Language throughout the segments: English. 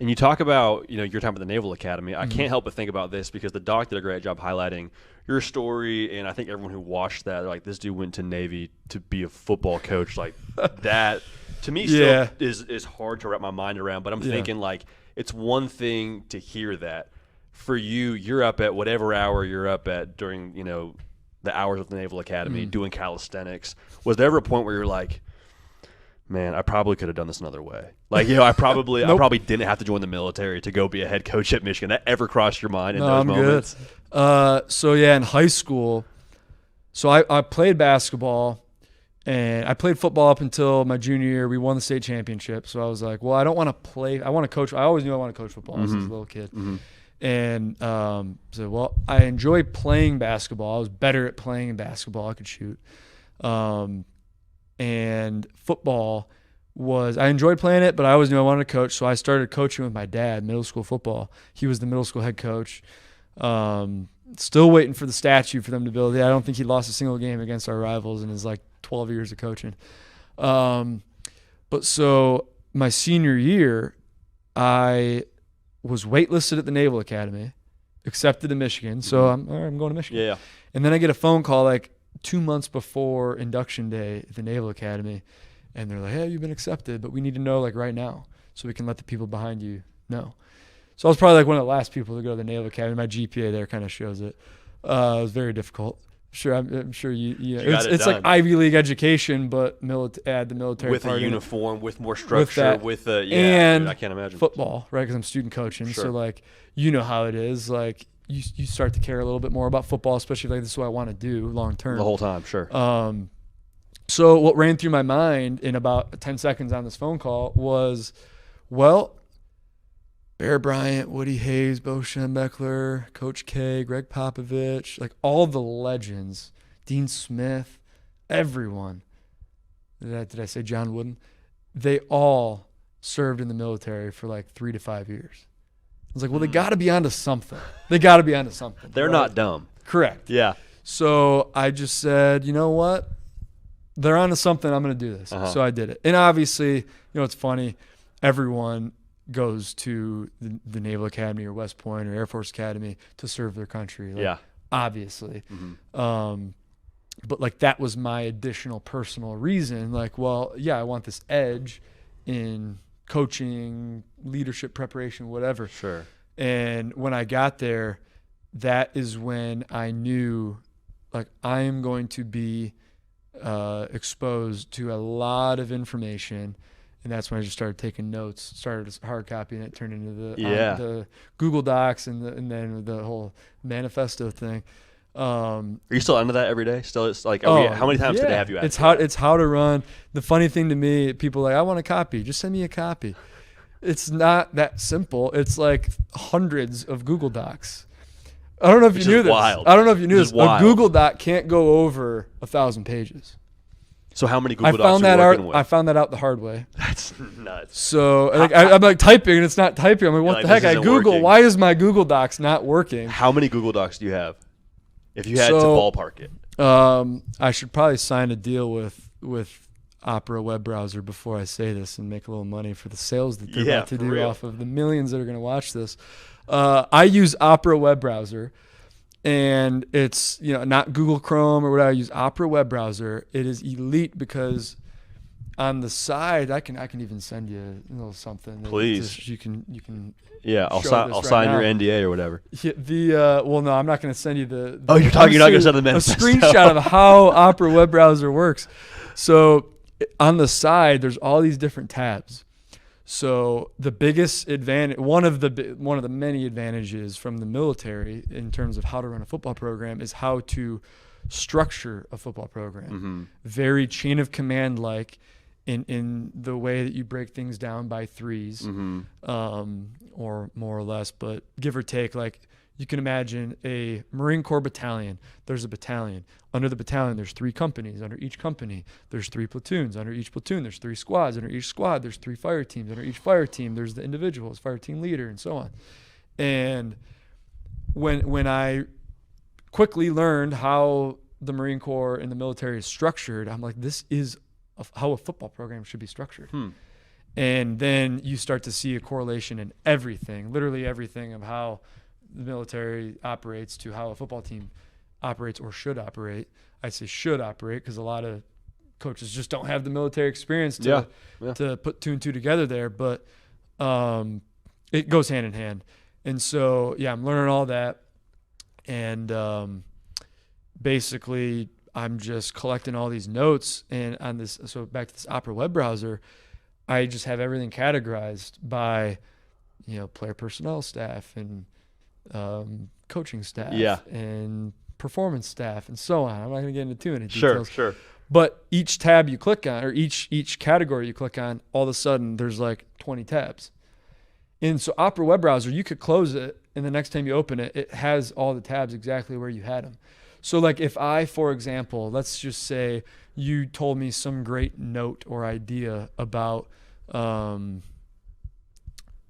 And you talk about, your time at the Naval Academy. I Mm-hmm. can't help but think about this because the doc did a great job highlighting your story, and I think everyone who watched that, they're like, this dude went to Navy to be a football coach. Like, that, to me, still is hard to wrap my mind around. But I'm thinking, like, it's one thing to hear that. For you, you're up at whatever hour you're up at during, the hours of the Naval Academy doing calisthenics. Was there ever a point where you're like, man, I probably could have done this another way? Like, I probably didn't have to join the military to go be a head coach at Michigan. That ever crossed your mind in those moments? Good. In high school, I played basketball and I played football up until my junior year. We won the state championship. So I was like, well, I don't want to play. I want to coach. I always knew I wanted to coach football since I was a little kid. Mm-hmm. And I enjoy playing basketball. I was better at playing basketball. I could shoot. And football I enjoyed playing it, but I always knew I wanted to coach. So I started coaching with my dad, middle school football. He was the middle school head coach. Still waiting for the statue for them to build it. I don't think he lost a single game against our rivals in his 12 years of coaching. But so my senior year, I was waitlisted at the Naval Academy, accepted to Michigan. So I'm going to Michigan. Yeah. And then I get a phone call 2 months before induction day at the Naval Academy. And they're like, hey, you've been accepted, but we need to know right now so we can let the people behind you know. So I was probably one of the last people to go to the Naval Academy. My GPA there kind of shows it. It was very difficult. I'm sure you it's like Ivy League education, but add the military with part a uniform, with more structure, and I can't imagine football, right? Because I'm student coaching, sure. So how it is. You start to care a little bit more about football, especially this is what I want to do long term. The whole time, sure. So what ran through my mind in about 10 seconds on this phone call was, well, Bear Bryant, Woody Hayes, Bo Schembechler, Coach K, Greg Popovich, all the legends, Dean Smith, everyone. Did I say John Wooden? They all served in the military for 3 to 5 years. I was like, well, they got to be onto something. They're not dumb. Correct. Yeah. So I just said, you know what? They're onto something. I'm going to do this. So I did it. And obviously, it's funny. Everyone goes to the Naval Academy or West Point or Air Force Academy to serve their country. Obviously. Mm-hmm. But that was my additional personal reason. I want this edge in coaching, leadership preparation, whatever. Sure. And when I got there, that is when I knew I am going to be exposed to a lot of information. And that's when I just started taking notes, started hard copying it, turned into the Google Docs and then the whole manifesto thing. Are you still under that every day? Still, it's how many times did they have you ask? It's how to run. The funny thing to me, people I want a copy. Just send me a copy. It's not that simple. It's hundreds of Google Docs. I don't know if you knew this. Wild. I don't know if you knew this. Wild. A Google Doc can't go over 1,000 pages. So how many Google Docs are you working with? I found that out the hard way. That's nuts. So I'm typing and it's not typing. I'm like, what the heck? I Google. Working. Why is my Google Docs not working? How many Google Docs do you have? If you had to ballpark it. I should probably sign a deal with Opera web browser before I say this and make a little money for the sales that they're about to do off of the millions that are going to watch this. I use Opera web browser. And it's not Google Chrome or whatever. I use Opera web browser. It is elite because on the side I can even send you a little something. Please, you can. Yeah, I'll sign your NDA or whatever. Yeah, well, no, I'm not going to send you the. You're not going to send the manifesto. A screenshot of how Opera web browser works. So on the side, there's all these different tabs. So the biggest advantage, one of the many advantages from the military in terms of how to run a football program is how to structure a football program. Mm-hmm. Very chain of command like in the way that you break things down by threes, mm-hmm. Or more or less, but give or take, you can imagine a Marine Corps battalion. There's a battalion. Under the battalion, there's 3 companies. Under each company, there's 3 platoons. Under each platoon, there's 3 squads. Under each squad, there's 3 fire teams. Under each fire team, there's the individuals, fire team leader, and so on. And when I quickly learned how the Marine Corps and the military is structured, I'm like, this is how a football program should be structured. And then you start to see a correlation in everything, literally everything, of how the military operates to how a football team operates or should operate. I say should operate because a lot of coaches just don't have the military experience to put two and two together there. But it goes hand in hand. And so, yeah, I'm learning all that. And basically, I'm just collecting all these notes. And on this, so back to this Opera web browser, I just have everything categorized by, player personnel staff and coaching staff and performance staff and so on. I'm not going to get into too many details. Sure. But each tab you click on, or each category you click on, all of a sudden there's like 20 tabs. And so Opera web browser, you could close it, and the next time you open it, it has all the tabs exactly where you had them. So like if I, for example, let's just say you told me some great note or idea about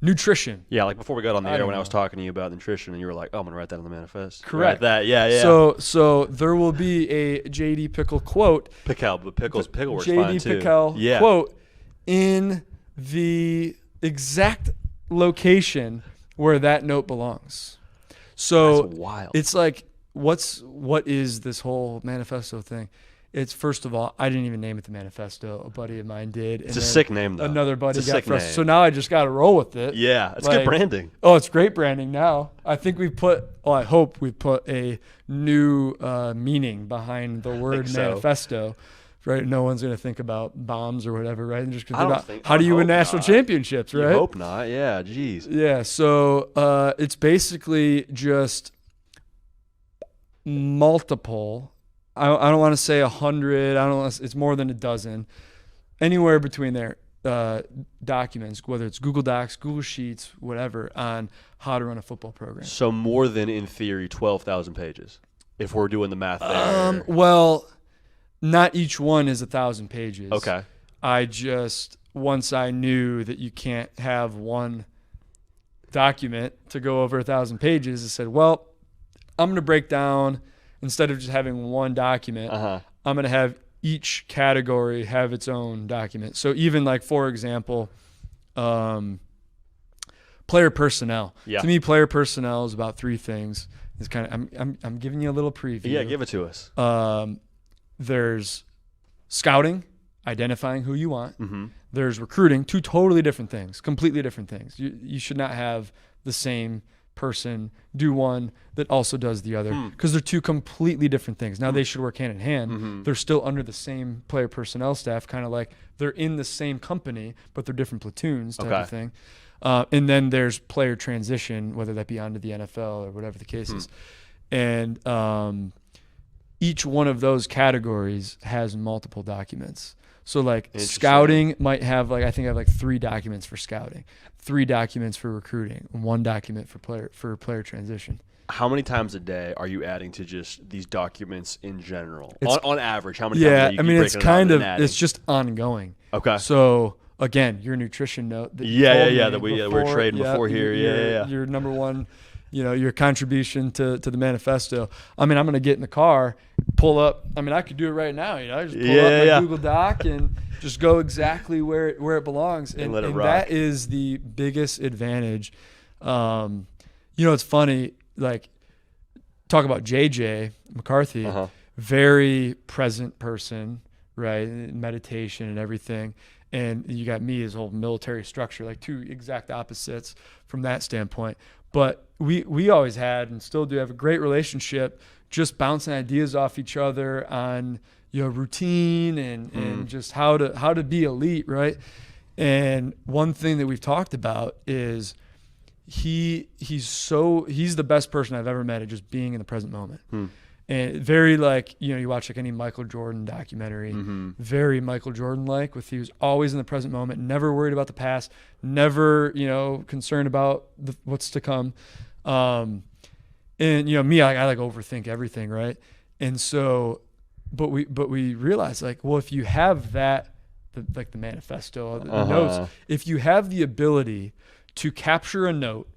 nutrition. Yeah, like before we got on the air when I was talking to you about nutrition, and you were like, "Oh, I'm gonna write that on the manifest." Correct. Write that. Yeah. So there will be a JD Pickle quote. PicKell, but pickle works JD fine too. PicKell quote in the exact location where that note belongs. So that's wild. It's like, what is this whole manifesto thing? It's, first of all, I didn't even name it the manifesto. A buddy of mine did. It's a sick name, though. Another buddy got frustrated. So now I just got to roll with it. Yeah, it's good branding. Oh, it's great branding now. I think I hope we put a new meaning behind the word manifesto. Right? No one's going to think about bombs or whatever, right? And just how do you win national championships, right? I hope not. Yeah, geez. Yeah, so it's basically just multiple. I don't want to say 100. It's more than a dozen. Anywhere between there, documents, whether it's Google Docs, Google Sheets, whatever, on how to run a football program. So more than, in theory, 12,000 pages, if we're doing the math there. Well, not each one is 1,000 pages. Okay. Once I knew that you can't have one document to go over 1,000 pages, I said, well, I'm going to break down. Instead of just having one document, I'm going to have each category have its own document. So even like, for example, player personnel. Yeah. To me, player personnel is about three things. It's kind of I'm giving you a little preview. Yeah, give it to us. There's scouting, identifying who you want. Mm-hmm. There's recruiting, two totally different things, completely different things. You should not have the same person do one that also does the other, because they're two completely different things. Now they should work hand in hand. Mm-hmm. They're still under the same player personnel staff, kind of like they're in the same company, but they're different platoons type of thing. And then there's player transition, whether that be onto the NFL or whatever the case is. And each one of those categories has multiple documents. So like scouting might have I think I have 3 documents for scouting, 3 documents for recruiting, and 1 document for player transition. How many times a day are you adding to just these documents in general? On average, how many times are you it's kind of it's just ongoing. Okay. So again, your nutrition note that that we were trading before here. Your number one, your contribution to the manifesto. I mean, I'm going to get in the car, pull up. I mean, I could do it right now. I just pull up my Google Doc and just go exactly where it belongs. And that is the biggest advantage. It's funny, like talk about JJ McCarthy, very present person, right? Meditation and everything. And you got me as a whole military structure, like two exact opposites from that standpoint. But we always had and still do have a great relationship, just bouncing ideas off each other on routine and just how to be elite, right? And one thing that we've talked about is he's the best person I've ever met at just being in the present moment. And very you watch any Michael Jordan documentary, very Michael Jordan-like, he was always in the present moment, never worried about the past, never, concerned about what's to come. And, me, I overthink everything, right? And so, but we realized if you have that, the manifesto, the notes, if you have the ability to capture a note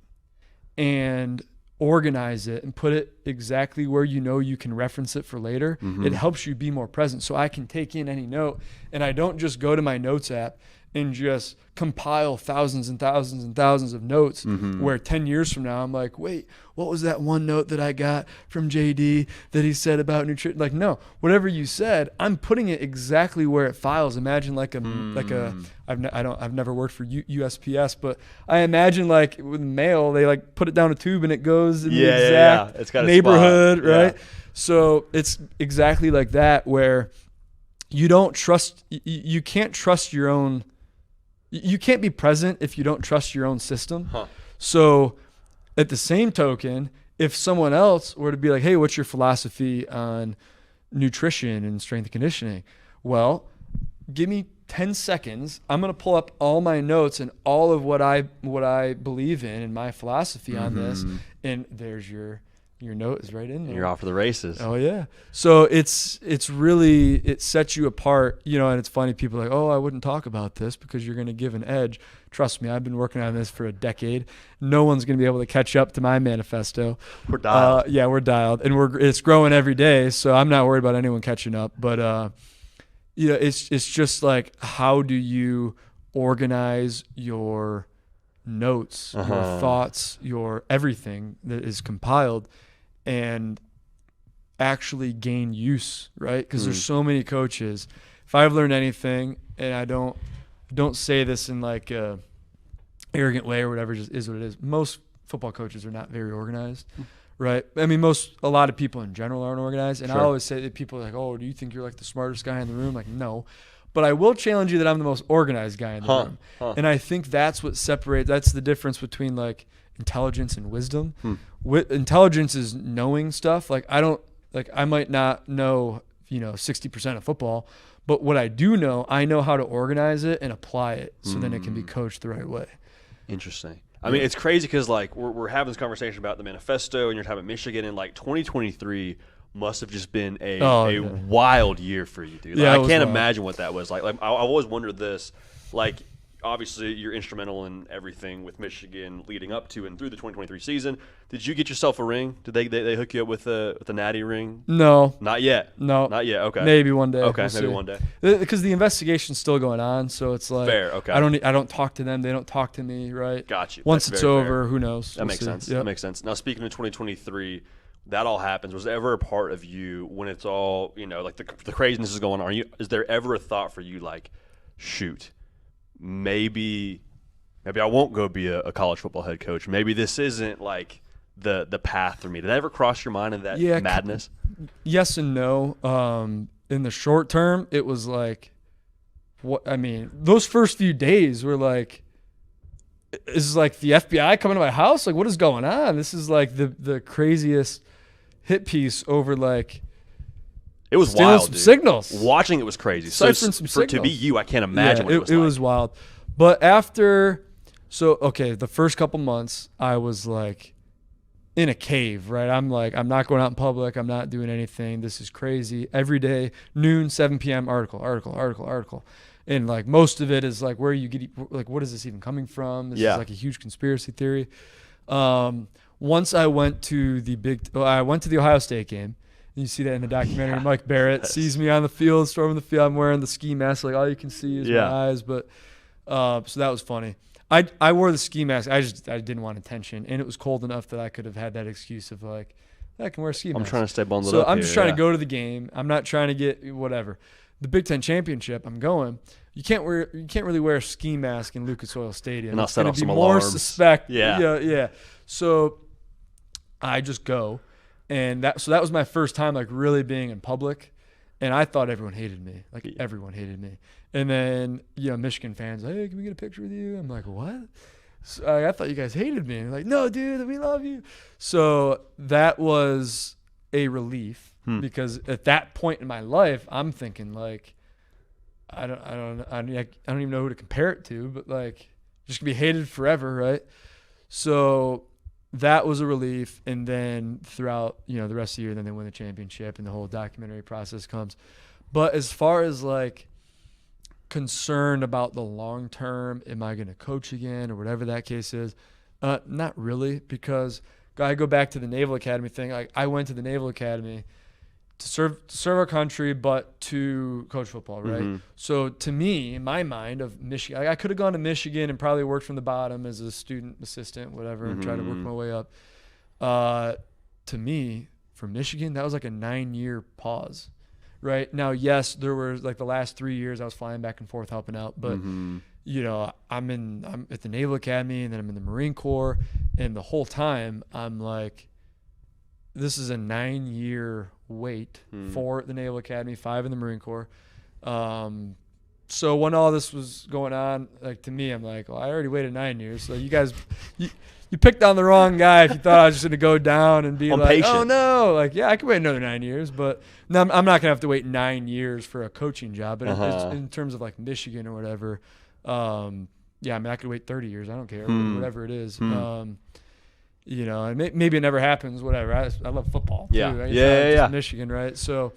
and organize it and put it exactly where you can reference it for later, it helps you be more present. So I can take in any note, and I don't just go to my notes app and just compile thousands and thousands and thousands of notes where 10 years from now I'm like, wait, what was that one note that I got from JD that he said about nutrition? Like, no, whatever you said, I'm putting it exactly where it files. Imagine I've never worked for USPS, but I imagine like with mail, they like put it down a tube and it goes in the exact It's got a neighborhood, spot. right? So it's exactly like that, where you don't trust, you can't trust your own, you can't be present if you don't trust your own system. So at the same token, if someone else were to be like, hey, what's your philosophy on nutrition and strength and conditioning? Well, give me 10 seconds. I'm going to pull up all my notes and all of what I believe in and my philosophy on this. And there's your note is right in there. You're off for the races. Oh yeah. So it's really, it sets you apart, and it's funny. People are like, oh, I wouldn't talk about this because you're going to give an edge. Trust me, I've been working on this for a decade. No one's going to be able to catch up to my manifesto. We're dialed. Yeah, we're dialed, and it's growing every day. So I'm not worried about anyone catching up. But it's just like, how do you organize your notes, your thoughts, your everything that is compiled, and actually gain use, right? Because there's so many coaches. If I've learned anything, and I don't say this in like a arrogant way or whatever, just is what it is. Most football coaches are not very organized, right? I mean, a lot of people in general aren't organized. And I always say that people are like, oh, do you think you're like the smartest guy in the room? Like, no. But I will challenge you that I'm the most organized guy in the room. And I think that's what separates, that's the difference between like intelligence and wisdom. Intelligence is knowing stuff. Like I might not know, 60% of football, but what I do know, I know how to organize it and apply it so then it can be coached the right way. Interesting. I mean, it's crazy because like we're having this conversation about the manifesto and you're talking about Michigan, and like 2023 must have just been a wild year for you, dude. Like, Yeah, I can't wild. imagine what that was like. Like I've always wondered this. Like, obviously, you're instrumental in everything with Michigan leading up to and through the 2023 season. Did you get yourself a ring? Did they hook you up with a natty ring? No. Not yet. No. Not yet. Okay. Maybe one day. Okay, We'll maybe see. one day. Because the investigation's still going on, so it's like Fair. Okay. I don't talk to them. They don't talk to me, right? Got you. Once That's it's very over, fair. who knows? That makes sense. Yep. That makes sense. Now, speaking of 2023, that all happens. Was there ever a part of you when it's all, like the craziness is going on? Is there ever a thought for you like, shoot, maybe I won't go be a college football head coach. Maybe this isn't like the path for me. Did that ever cross your mind in that madness? Yes and no. In the short term, it was like, those first few days were like, is like the FBI coming to my house? Like, what is going on? This is like the craziest hit piece over like. It was stealing wild, some dude. signals. Watching it was crazy. Ciphering some to be signals. you, I can't imagine what it was it like. was wild. But after, the first couple months, I was like in a cave, right? I'm like, I'm not going out in public. I'm not doing anything. This is crazy. Every day, noon, 7 p.m., article. And like most of it is like, where you get, like, what is this even coming from? This is like a huge conspiracy theory. Once I went to the Ohio State game. You see that in the documentary. Yeah. Mike Barrett sees me on the field, storming the field. I'm wearing the ski mask. Like, all you can see is my eyes. But so that was funny. I wore the ski mask. I didn't want attention. And it was cold enough that I could have had that excuse of like, I can wear a ski mask. I'm trying to stay bundled up. So I'm just trying to go to the game. I'm not trying to get whatever. The Big Ten championship, I'm going. You can't really wear a ski mask in Lucas Oil Stadium. And I'll set off some more alarms. Suspect. Yeah. Yeah. So I just go. And that was my first time like really being in public, and I thought everyone hated me. Like everyone hated me. And then Michigan fans, hey, can we get a picture with you? I'm like, what? So I thought you guys hated me. And like, no, dude, we love you. So that was a relief because at that point in my life, I'm thinking like, I don't even know who to compare it to, but like just gonna be hated forever, right? So that was a relief. And then throughout, the rest of the year, then they win the championship and the whole documentary process comes. But as far as like concerned about the long term, am I going to coach again or whatever that case is? Not really, because I go back to the Naval Academy thing. Like I went to the Naval Academy to serve our country, but to coach football, right? Mm-hmm. So to me, in my mind of Michigan, I could have gone to Michigan and probably worked from the bottom as a student assistant, whatever, and tried to work my way up. To me, for Michigan, that was like a 9-year pause, right? Now, yes, there were like the last 3 years I was flying back and forth helping out, but you know, I'm at the Naval Academy and then I'm in the Marine Corps, and the whole time I'm like, this is a 9-year wait for the Naval Academy, 5 in the Marine Corps. So when all this was going on, like to me, I'm like, well, I already waited 9 years. So you guys, you picked on the wrong guy if you thought I was just going to go down and be like, patient. Oh no, like, yeah, I could wait another 9 years, but no, I'm not going to have to wait 9 years for a coaching job. But in terms of like Michigan or whatever, yeah, I mean, I could wait 30 years. I don't care, whatever it is. You know, and maybe it never happens, whatever. I love football, too. Yeah, Right? yeah. Michigan, right? So,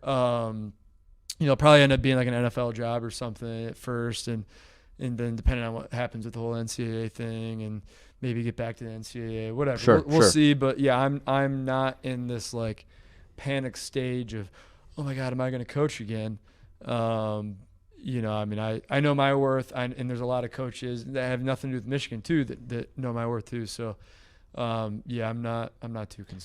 you know, probably end up being like an NFL job or something at first, and then depending on what happens with the whole NCAA thing, and maybe get back to the NCAA, whatever. Sure, we'll see. But, yeah, I'm not in this, like, panic stage of, oh, my God, am I going to coach again? You know, I mean, I know my worth, and there's a lot of coaches that have nothing to do with Michigan, too, that know my worth, too. So, yeah, I'm not too concerned.